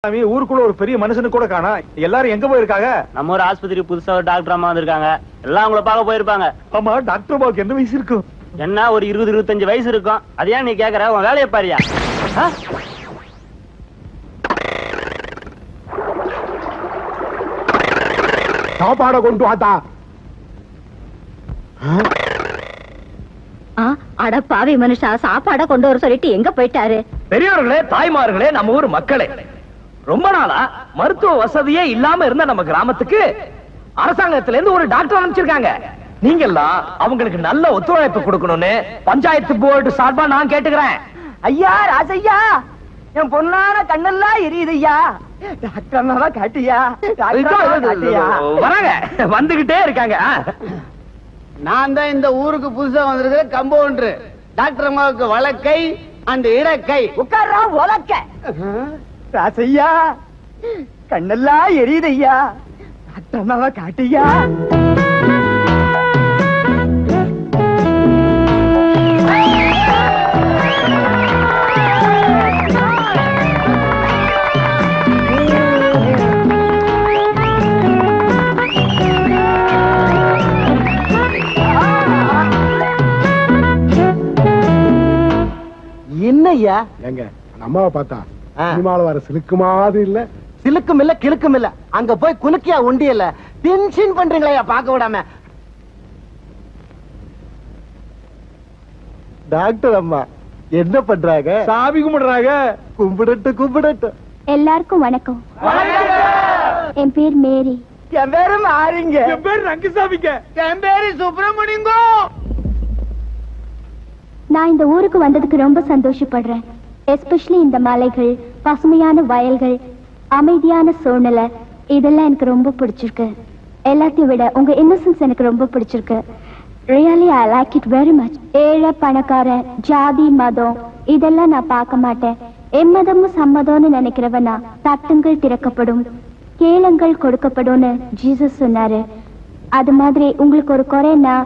ஊருக்குள்ள ஒரு பெரிய மனுஷனு கூட காணா. எல்லாரும் எங்க போயிருக்காங்க? நம்ம ஒரு ஆஸ்பத்திரி புதுசா ஒரு டாக்டர் அம்மா வந்திருக்காங்க. எல்லாம் உங்களை பார்க்க போயிருப்பாங்க. ஆமா, டாக்டர் அம்மாவுக்கு என்ன வயசு இருக்கும்? என்ன ஒரு 20-25 வயசு இருக்கும். அது ஏன் நீ கேக்குற? உன் வேலையை பாரியா? சாப்பாட கொண்டு வாத்தா. அட பாவி மனுஷா, சாப்பாட கொண்டு வர சொல்லிட்டு எங்க போயிட்டாரு? பெரியவர்களே, தாய்மார்களே, நம்ம ஊர் மக்களே, ரொம்ப நாளா மருத்துவ வசதியே இல்லாம இருந்த நம்ம கிராமத்துக்கு அரசாங்கத்துல இருந்து ஒரு டாக்டர் அனுப்பிச்சிருக்காங்க. நீங்க எல்லாம் அவங்களுக்கு நல்ல ஒத்துழைப்பு கொடுக்கணும்னு பஞ்சாயத்து போர்டு சார்பா நான் கேட்டுக்கிறேன். ஐயா ராசையா, என் பொண்ணான கண்ணெல்லாம் எரியுது ஐயா. டாக்டர் காட்டியா? வராங்க, வந்துகிட்டே இருக்காங்க. நான் தான் இந்த ஊருக்கு புதுசா வந்திருக்கிற கம்பவுண்டர். டாக்டர் அம்மாவுக்கு வலக்கை அந்த இடக்கை. உட்கார்றா உலக்க. ராசையா, கண்ணெல்லாம் எரியுது ஐயா. டாக்டர் அம்மாவை காட்டியா? என்னய்யா? எங்க அம்மாவை பார்த்தா சினிமால வர சிலுக்கு மாதிரி இல்ல? சிலுக்கும் இல்ல கிழக்கும் இல்ல. அங்க போய் குலுக்கியா உண்டி இல்ல. டென்ஷன் பண்றீங்களா பார்க்க விடாம? டாக்டர் அம்மா என்ன பண்றாங்க? சாமி கும்பிடுறாங்க. கும்பிடட்டும் கும்பிடட்டும். எல்லாருக்கும் வணக்கம். என் பேர் மேரி. என் பேரு மாறிங்க. என் பேர் ரங்கசாமிங்க. என் பேரு சுப்பிரமணியங்கோ. நான் இந்த ஊருக்கு வந்ததுக்கு ரொம்ப சந்தோஷப்படுறேன். எஸ்பெஷலி இந்த மலைகள், பசுமையான வயல்கள், அமைதியான சூழ்நிலை, இதெல்லாம் எனக்கு ரொம்ப பிடிச்சிருக்கு. எல்லாத்தையும் விட உங்க இன்னசென்ஸ் எனக்கு ரொம்ப பிடிச்சிருக்கு. Really I like it very much. ஏழை பணக்காரன், ஜாதி, மதம் இதெல்லாம் நான் பார்க்க மாட்டேன். எம்மதமும் சம்மதம்னு நினைக்கிறவனா தட்டுங்கள் திறக்கப்படும், கேளுங்கள் கொடுக்கப்படும் ஜீசஸ் சொன்னாரு. அது மாதிரி உங்களுக்கு ஒரு குறைன்னா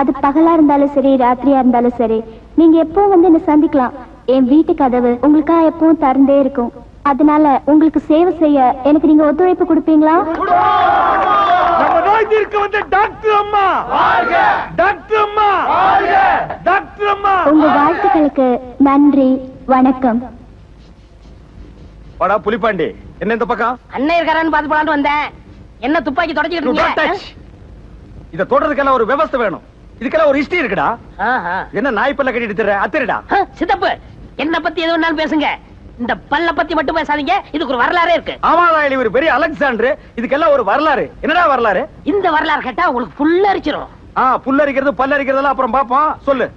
அது பகலா இருந்தாலும் சரி, ராத்திரியா இருந்தாலும் சரி, நீங்க எப்பவும் வந்து என்ன சந்திக்கலாம். என் வீட்டு கதவு உங்களுக்காக எப்பவும் திறந்தே இருக்கும். அதனால உங்களுக்கு சேவை செய்ய எனக்கு நீங்க ஒத்துழைப்பு கொடுப்பீங்களா? நம்ம நோய் தீர்க்க வந்த டாக்டர் அம்மா வாழ்க! டாக்டர் அம்மா வாழ்க! டாக்டர் அம்மா. உங்க வாழ்த்துக்களுக்கு நன்றி, வணக்கம். வாடா புலிப்பாண்டி, என்ன இந்த பக்கம்? அண்ணன் இருக்காரான்னு பாத்து போலான்னு வந்தேன். என்ன துப்பாக்கி தொடச்சிட்டு இருக்கீங்க? இத தொடறதுக்கெல்லாம் ஒரு விவஸ்தை வேணும். இதுக்கெல்லாம் ஒரு ஹிஸ்டரி இருக்குடா. என்ன நாய் பல்ல கட்டிட்டு தெரியற அத்தரிடா. சித்தப்பு, என்ன பத்தி எது வேணாலும் பேசுங்க. இந்த பல்ல பத்தி மட்டும் பேசாதீங்க. இதுக்கு ஒரு வரலாறே இருக்கு. ஆமா, நான் ஒரு பெரிய அலெக்சாண்டர். இதுக்கெல்லாம் ஒரு வரலாறு. என்னடா வரலாறு? இந்த வரலாறு கேட்டா உங்களுக்கு புல்ல அரிச்சிரும். புல்லரிக்கிறது பல்லரிக்கிறதெல்லாம் அப்புறம் பாப்போம். சொல்லு.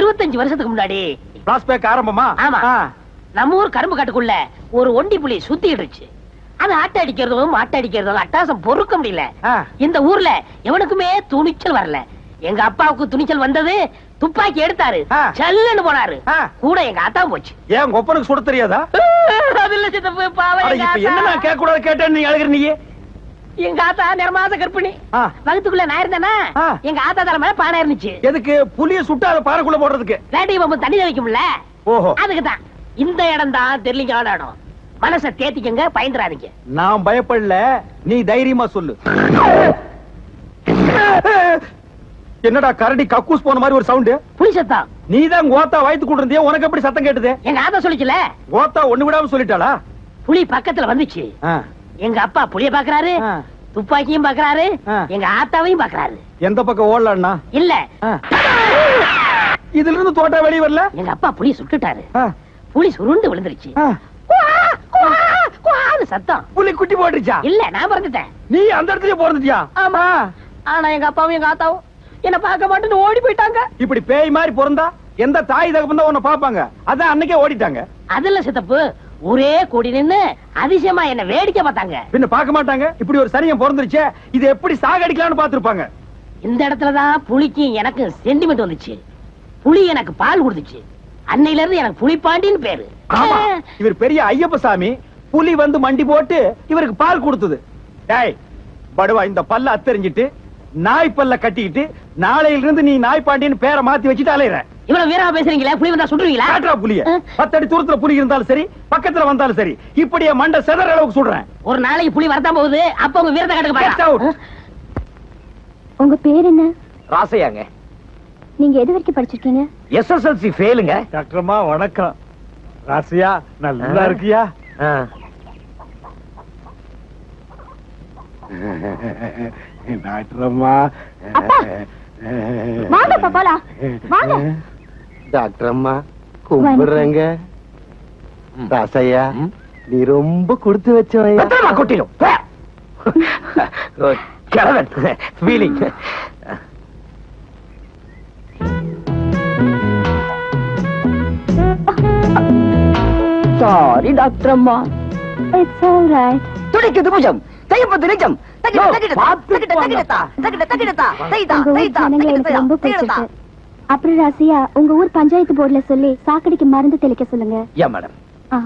25 வருஷத்துக்கு முன்னாடி பிளாஸ்பேக் ஆரம்பமா? ஆமா. நம்ம ஊர் கரும்பு காட்டுக்குள்ள ஒரு ஒண்டி புலி சுத்திட்டு இருந்துச்சு. அது ஆட்ட அடிக்கிறதும் மாட்ட அடிக்கிறதும் அட்டாசம் பொறுக்க முடியல. இந்த ஊர்ல எவனுக்குமே துணிச்சல் வரல. எங்க அப்பாவுக்கு துணிச்சல் வந்தது. துப்பாக்கி எடுத்தாரு, சல்லுன்னு போனாரு. கூட எங்க ஆத்தா போச்சு. ஏன் கொப்பனுக்கு சுட தெரியாதா? அதுல சித்தப்பு பாவம். இப்ப என்ன நான் கேட்க கூடாது கேட்டேன்னு நீ அழுகிற? நீ எங்க ஆத்தா நிறமாச கற்பிணி. வகுத்துக்குள்ள நான் இருந்தேனா எங்க ஆத்தா தலைமையில பானை இருந்துச்சு. எதுக்கு? புலிய சுட்டு அதை பாறைக்குள்ள போடுறதுக்கு. வேட்டை பம்பு தண்ணி வைக்கும்ல. ஓஹோ, அதுக்குதான். இந்த இடம் தான் தெரியலீங்க இடம். மனச தேத்திக்கங்க, பயந்துறாதீங்க. நான் பயப்படல, நீ தைரியமா சொல்லு. என்னடா கரடி கக்கூஸ் போன மாதிரி ஒரு சவுண்ட்? புலி சத்தம். நீதான் கோத்தா வயித்து கூட இருந்தியா? உனக்கு எப்படி சத்தம் கேட்டது? எங்க ஆத்தா சொல்லிச்சுல. கோத்தா ஒண்ணு விடாம சொல்லிட்டாளா? புலி பக்கத்துல வந்துச்சு. எங்க அப்பா புலிய பாக்குறாரு, துப்பாக்கியும் பாக்குறாரு, எங்க ஆத்தாவையும் பாக்குறாரு. எந்த பக்கம் ஓடலான்னா? இல்ல, இதுல இருந்து தோட்டா வெளியே வரல. எங்க அப்பா புலிய சுட்டுட்டாரு. புலி சுருண்டு விழுந்துருச்சு. சத்தம். புலி குட்டி போட்டுருச்சா? இல்ல, நான் பிறந்துட்டேன். நீ அந்த இடத்துலயே பிறந்துட்டியா? ஆமா. ஆனா எங்க அப்பாவும் எங்க ஆத்தாவும் என்ன பார்க்க மாட்டேன்னு ஓடி போயிட்டாங்க. இப்படி பேய் மாதிரி பிறந்தா எந்த தாய் தகப்பன் தான் உன்னை பாப்பாங்க? அதான் அன்னைக்கே ஓடிட்டாங்க. அதுல சித்தப்பு ஒரே கூடி நின்னு அதிசயமா என்ன வேடிக்கை பார்த்தாங்க. பின்ன பார்க்க மாட்டாங்க? இப்படி ஒரு சனியம் பிறந்துருச்சே, இது எப்படி சாகடிக்கலாம்னு பாத்துருப்பாங்க. இந்த இடத்துலதான் புலிக்கு எனக்கு சென்டிமெண்ட் வந்துச்சு. புலி எனக்கு பால் கொடுத்துச்சு. அன்னையில இருந்து எனக்கு புலிப்பாண்டின்னு பேரு. ஆமா, இவர் பெரிய ஐயப்ப சாமி. புலி வந்து மண்டி போட்டு இவருக்கு பால் கொடுத்தது. டேய் படுவா, இந்த பல்ல அத்தெரிஞ்சிட்டு நாய் பல்ல கட்டிக்கிட்டு நாளையிலிருந்து நீ நாய் பாண்டின்னு பேரை மாத்தி வச்சுட்டு அலையிற. இவ்வளவு வீரமா பேசுறீங்களா? புலி வந்தா சுடுவீங்களா? காட்டுறா புலிய. 10 அடி தூரத்துல புலி இருந்தாலும் சரி, பக்கத்துல வந்தாலும் சரி, இப்படியே மண்டை செதற அளவுக்கு சுடுறேன். ஒரு நாளைக்கு புலி வரதான் போகுது, அப்ப உங்க வீரத்தை Get காட்டுங்க out. பாருங்க. உங்க பேர் என்ன? ராசையாங்க. நீங்க எது வரைக்கும் படிச்சிருக்கீங்க? SSLC ஃபெயிலுங்க. டாக்டர் அம்மா வணக்கம். ராசியா நல்லா இருக்கியா? டாக்டர் அம்மா அப்பா. வாங்கப்பா போலாம். வாங்க. டாக்டர் அம்மா கும்பிடுறேங்க. ராசையா நீ ரொம்ப கொடுத்து வச்சவன். வெத்தலமா கொட்டிடும். கிழவன் ஃபீலிங். சாரி டாக்டர் அம்மா. It's all right. துடிக்குது புஜம் தையப்பது நிஜம் உங்க ஊர் ஜனங்களை எனக்கு ரொம்ப பிடிச்சிருக்கு. அப்புறம் ராசியா, உங்க ஊர் பஞ்சாயத்து போர்டுல சொல்லி சாக்கடைக்கு மருந்து தெளிக்க சொல்லுங்க. யா மேடம். ஆ.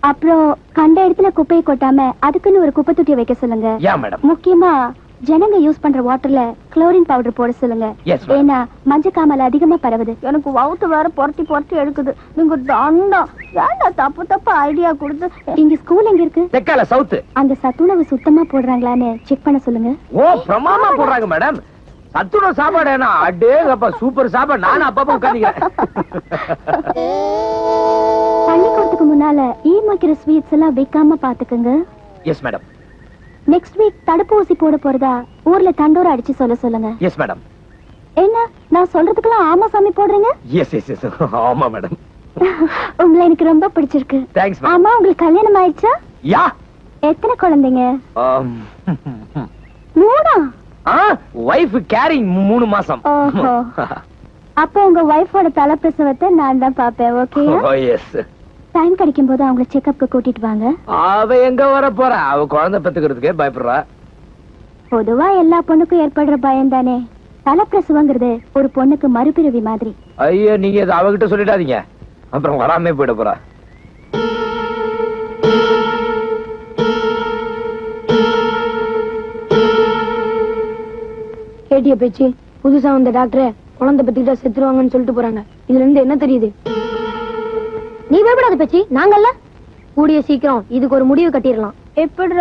அப்புறம் கண்ட இடத்துல குப்பையை கொட்டாம அதுக்குன்னு ஒரு குப்பை தொட்டியை வைக்க சொல்லுங்க. யா மேடம். முக்கியமா ஜனங்க யூஸ் பண்ற வாட்டர்ல குளோரின் பவுடர் போட சொல்லுங்க. Yes, ma'am. ஏன்னா மஞ்சக்காமல் அதிகமா பரவுது. எனக்கு வவுத்து வேற பொரட்டி எடுக்குது. நீங்க தண்டா ஏன்டா தப்பு ஐடியா கொடுத்து. இங்க ஸ்கூல் எங்க இருக்கு? தெக்கால சவுத். அங்க சத்துணவு சுத்தமா போடுறாங்களான்னு செக் பண்ண சொல்லுங்க. ஓ பிரமாமா போடுறாங்க மேடம். சத்துண சாப்பாடு என்ன அடேங்கப்பா சூப்பர் சாப்பாடு. நானும் அப்பப்ப உட்கார்ந்துக்கிறேன். பள்ளிக்கூடத்துக்கு முன்னால ஈமக்கிற ஸ்வீட்ஸ் எல்லாம் வைக்காம பாத்துக்கங்க. Yes madam. நெக்ஸ்ட் வீக் தடுப்பூசி போட போறதா ஊர்ல தண்டோர அடிச்சு சொல்லுங்க. Yes madam. என்ன நான் சொல்றதுக்கெல்லாம் ஆமா சாமி போடுறீங்க? எஸ் எஸ் எஸ் ஆமா மேடம். உங்களை எனக்கு ரொம்ப பிடிச்சிருக்கு. Thanks madam. ஆமா, உங்களுக்கு கல்யாணம் ஆயிடுச்சா? யா. எத்தனை குழந்தைங்க? 3. வைஃப் கேரிங் 3 மாசம். ஓஹோ. அப்போ உங்க வைஃபோட தலைப்பிரசவத்தை நான் தான் பாப்பேன். ஓகே? ஓ எஸ். டைம் கிடைக்கும் போது அவங்கள செக்கப்க்கு கூட்டிட்டு வாங்க. அவ எங்க வர போறா? அவ குழந்தை பெத்துக்கிறதுக்கே பயப்படுறா. பொதுவா எல்லா பொண்ணுக்கும் ஏற்படுற பயம் தானே. தலைப்பிரசவங்கிறது ஒரு பொண்ணுக்கு மறுபிறவி மாதிரி. ஐயோ நீங்க இதை அவகிட்ட சொல்லிடாதீங்க, அப்புறம் வராமே போயிட போறா. கேட்டிய பேச்சு புதுசா வந்த டாக்டர் குழந்தை பத்திக்கிட்டா செத்துருவாங்கன்னு சொல்லிட்டு போறாங்க. இதுல இருந்து என்ன தெரியுது? நீ பயப்படாத பேச்சு, நாங்கல்ல. கூடிய சீக்கிரம் இதுக்கு ஒரு முடிவு கட்டிடலாம். எப்படி